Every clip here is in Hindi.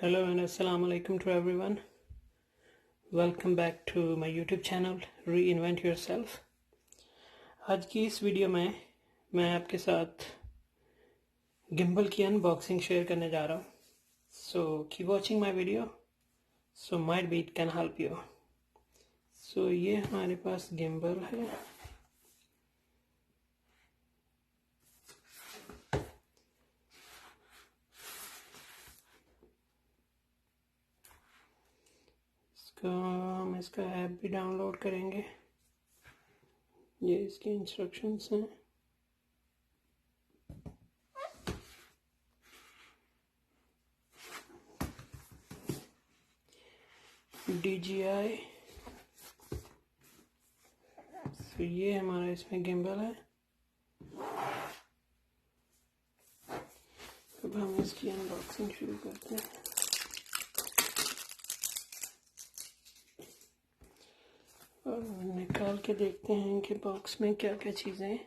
Hello and assalamu alaikum to everyone. Welcome back to my YouTube channel Reinvent Yourself. आज की इस वीडियो में मैं आपके साथ गिम्बल की अनबॉक्सिंग शेयर करने जा रहा हूँ. So keep watching my video. So might be it can help you. So ये हमारे पास गिम्बल है. हम इसका ऐप भी डाउनलोड करेंगे. ये इसके इंस्ट्रक्शंस हैं. DJI. तो ये हमारा इसमें गिम्बल है. अब हम इसकी अनबॉक्सिंग शुरू करते हैं. और निकाल के देखते हैं कि बॉक्स में क्या क्या चीज़ें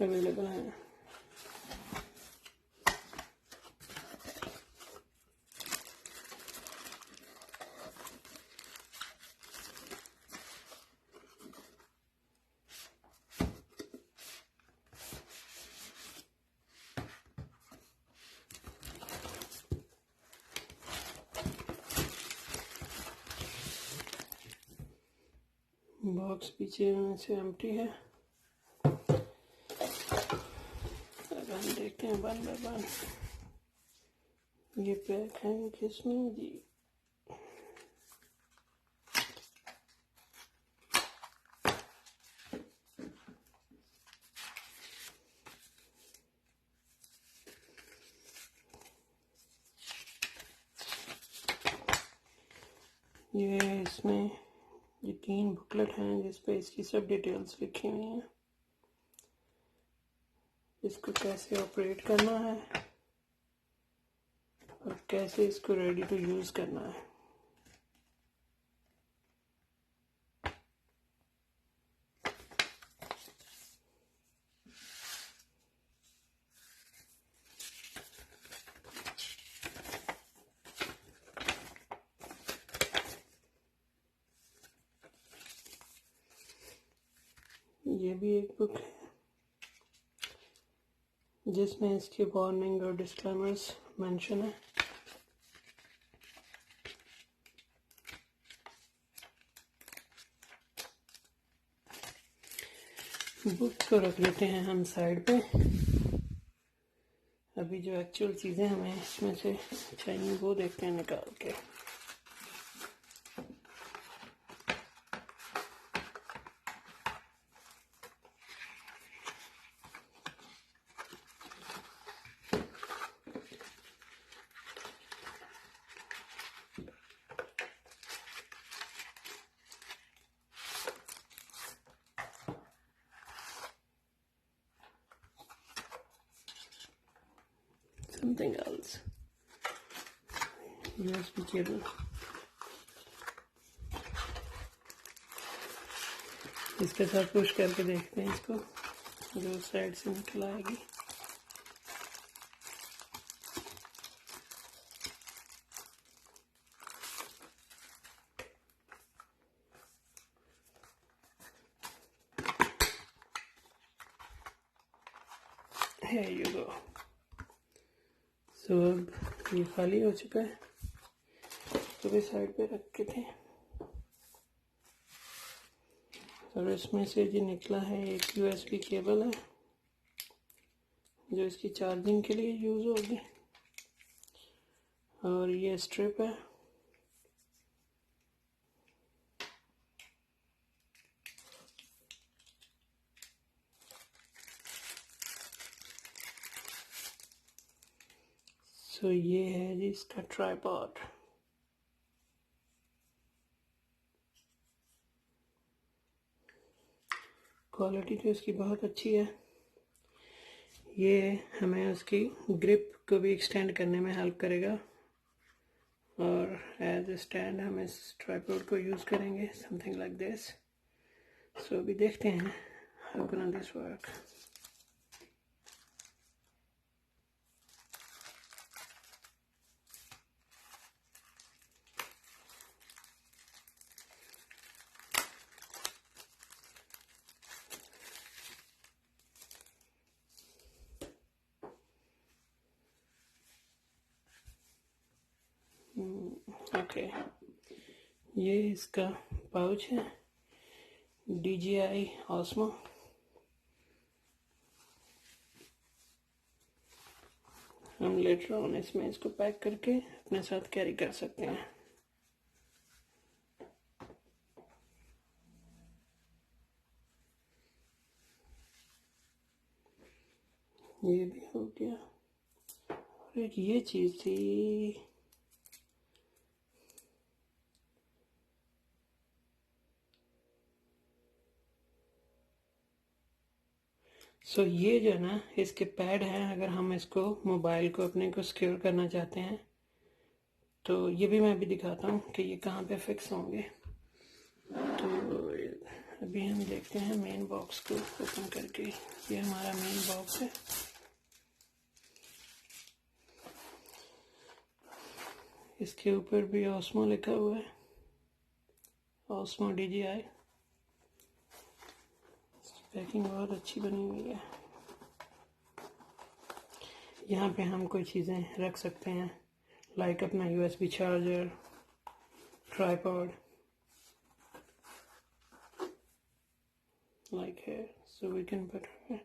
अवेलेबल हैं. बॉक्स पीछे से एम्प्टी है. अब हम देखते हैं वन बाय वन. ये पैक है किसमें जी. ये इसमें ये 3 बुकलेट हैं जिस पे इसकी सब डिटेल्स लिखी हुई हैं. इसको कैसे ऑपरेट करना है और कैसे इसको रेडी टू यूज़ करना है. ये भी एक बुक है जिसमें इसके वार्निंग और डिस्क्लेमर्स मेंशन है. बुक को रख लेते हैं हम साइड पे. अभी जो एक्चुअल चीज़ें हमें इसमें से चाहिए वो देखते हैं निकाल के. Something else. USB cable. इसके साथ पुश करके देखते हैं इसको जो साइड से निकल आएगी. Here you go. तो अब ये खाली हो चुका है. तो भी साइड पे रख के थे. और इसमें से जो निकला है एक USB केबल है जो इसकी चार्जिंग के लिए यूज़ होगी. और ये स्ट्रिप है. तो ये है जी इसका ट्राइपॉड. क्वालिटी तो इसकी बहुत अच्छी है. ये हमें उसकी ग्रिप को भी एक्सटेंड करने में हेल्प करेगा. और एज ए स्टैंड हम इस ट्राइपॉड को यूज़ करेंगे समथिंग लाइक दिस. सो अभी देखते हैं how can this work. Okay, ये इसका पाउच है DJI OSMO। हम लेटर ऑन इसमें इसको पैक करके अपने साथ कैरी कर सकते हैं। ये भी हो गया। और एक ये चीज़ थी, ये जो है ना, इसके पैड हैं। अगर हम इसको मोबाइल को अपने को सिक्योर करना चाहते हैं तो ये भी मैं अभी दिखाता हूँ कि ये कहाँ पे फिक्स होंगे। तो अभी हम देखते हैं मेन बॉक्स को ओपन करके। ये हमारा मेन बॉक्स है। इसके ऊपर भी OSMO लिखा हुआ है, OSMO DJI। पैकिंग बहुत अच्छी बनी हुई है। यहाँ पे हम कोई चीज़ें रख सकते हैं, लाइक अपना USB charger, tripod, like here, so we can put here।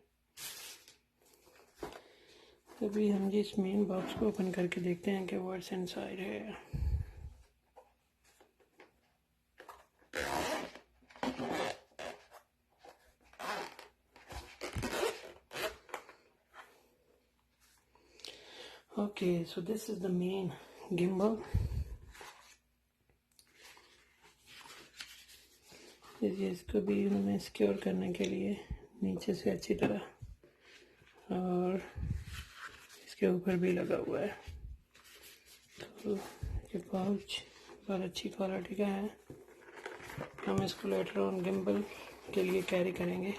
अभी हम जिस मेन बॉक्स को ओपन करके देखते हैं कि व्हाट्स इनसाइड है। Okay, so this is the main gimbal। इसको भी उन्होंने सिक्योर करने के लिए नीचे से अच्छी तरह, और इसके ऊपर भी लगा हुआ है। तो ये पाउच बहुत अच्छी क्वालिटी का है। हम इसको लेटर ऑन गिम्बल के लिए कैरी करेंगे।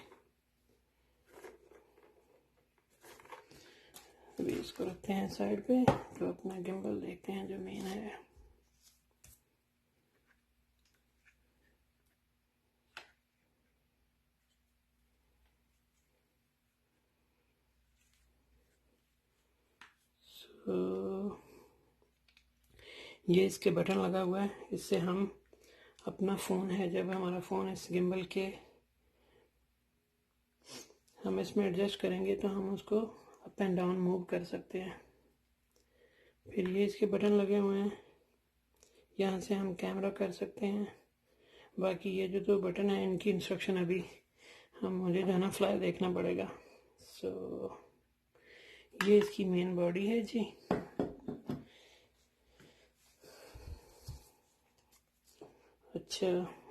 अभी इसको रखते हैं साइड पे, तो अपना गिम्बल देखते हैं जो मेन है। ये इसके बटन लगा हुआ है। इससे हम अपना फ़ोन है, जब हमारा फ़ोन इस गिम्बल के हम इसमें एडजस्ट करेंगे तो हम उसको अप एंड डाउन मूव कर सकते हैं। फिर ये इसके बटन लगे हुए हैं, यहाँ से हम कैमरा कर सकते हैं। बाकी ये जो दो बटन हैं इनकी इंस्ट्रक्शन अभी मुझे जो है ना फ्लाई देखना पड़ेगा। ये इसकी मेन बॉडी है जी। अच्छा,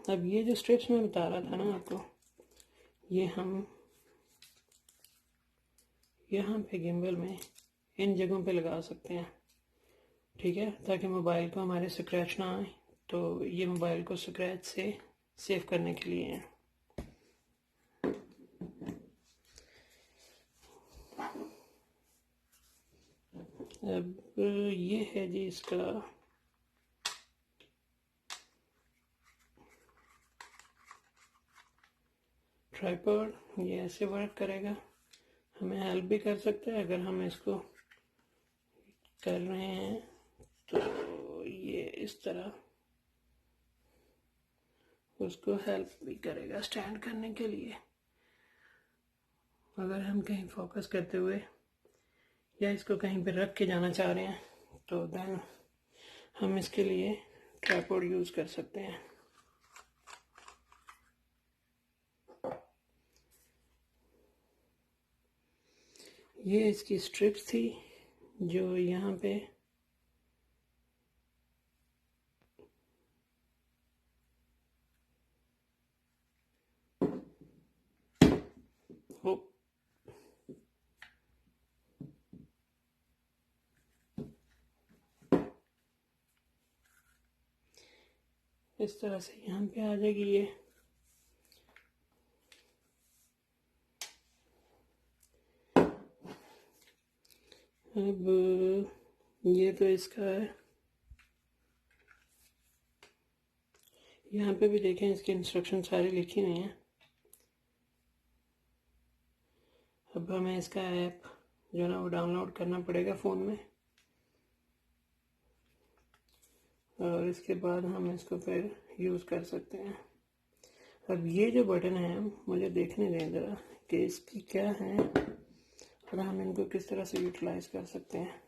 अब ये जो स्ट्रिप्स मैं बता रहा था ना आपको, ये हम यहाँ पे गिम्बल में इन जगहों पे लगा सकते हैं, ठीक है, ताकि मोबाइल को हमारे स्क्रैच ना आए। तो ये मोबाइल को स्क्रैच से सेव करने के लिए है। अब ये है जी इसका ट्राइपॉड। ये ऐसे वर्क करेगा, हमें हेल्प भी कर सकता है अगर हम इसको कर रहे हैं। तो ये इस तरह उसको हेल्प भी करेगा स्टैंड करने के लिए। अगर हम कहीं फोकस करते हुए या इसको कहीं पर रख के जाना चाह रहे हैं तो देन हम इसके लिए ट्राइपॉड यूज़ कर सकते हैं। ये इसकी स्ट्रिप्स थी जो यहाँ पे हो इस तरह से यहाँ पे आ जाएगी ये। अब ये तो इसका है, यहाँ पे भी देखें इसकी इंस्ट्रक्शन सारी लिखी हुई हैं। अब हमें इसका ऐप जो है ना वो डाउनलोड करना पड़ेगा फ़ोन में। और इसके बाद हम इसको फिर यूज़ कर सकते हैं। अब ये जो बटन है मुझे देखने दें ज़रा कि इसकी क्या है और हम इनको किस तरह से यूटिलाइज कर सकते हैं।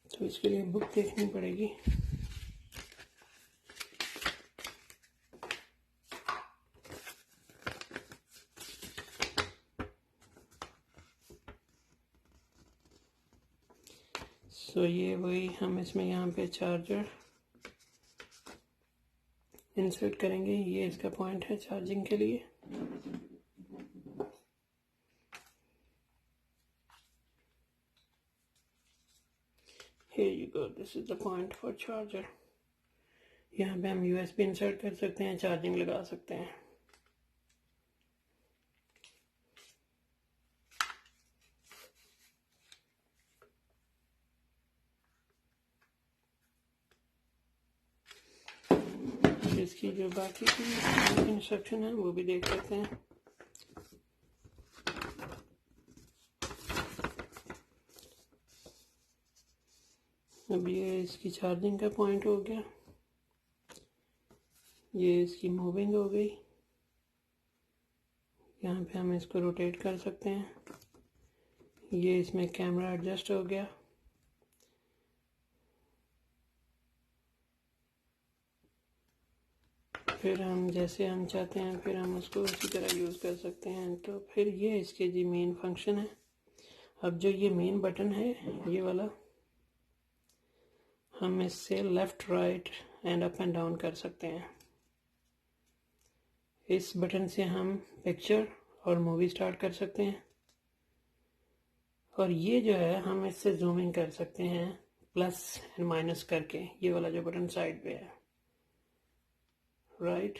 तो इसके लिए बुक देखनी पड़ेगी। सो ये वही हम इसमें यहाँ पे चार्जर इंसर्ट करेंगे। ये इसका पॉइंट है चार्जिंग के लिए। Here you go, this is the point for charger। यहाँ पे हम USB इंसर्ट कर सकते हैं, चार्जिंग लगा सकते हैं। इसकी जो बाकी की इंस्ट्रक्शन है वो भी देख सकते हैं। अब ये इसकी चार्जिंग का पॉइंट हो गया, ये इसकी मूविंग हो गई। यहाँ पे हम इसको रोटेट कर सकते हैं। ये इसमें कैमरा एडजस्ट हो गया। फिर हम जैसे हम चाहते हैं फिर हम उसको उसी तरह यूज़ कर सकते हैं। तो फिर ये इसके जी मेन फंक्शन है। अब जो ये मेन बटन है ये वाला, हम इससे left right and up and down कर सकते हैं। इस बटन से हम पिक्चर और मूवी स्टार्ट कर सकते हैं। और ये जो है हम इससे जूमिंग कर सकते हैं प्लस एंड माइनस करके। ये वाला जो बटन साइड पे है, राइट।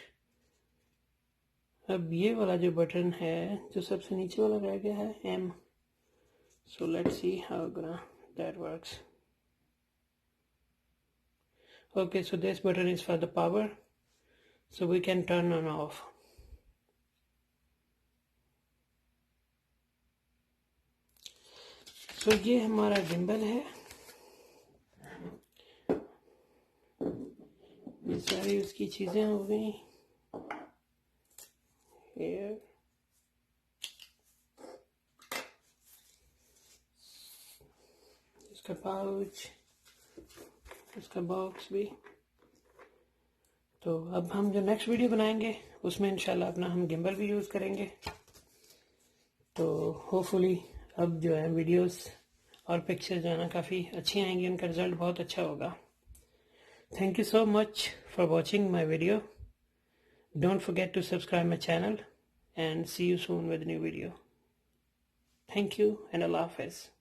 अब ये वाला जो बटन है जो सबसे नीचे वाला रह गया है M। So let's see how that works. Okay, so this button is for the power, so we can turn on off। So ये हमारा गिम्बल है। ये सारी उसकी चीज़ें हो गई। Here इसका पाउच, इसका बॉक्स भी। तो अब हम जो नेक्स्ट वीडियो बनाएंगे उसमें इंशाल्लाह अपना हम गिम्बल भी यूज़ करेंगे। तो होपफुली अब जो है वीडियोस और पिक्चर जो है ना काफ़ी अच्छी आएंगी, उनका रिज़ल्ट बहुत अच्छा होगा। Thank you so much for watching my video. Don't forget to subscribe my channel and see you soon with new video. Thank you and अल्लाह हाफ़िज़।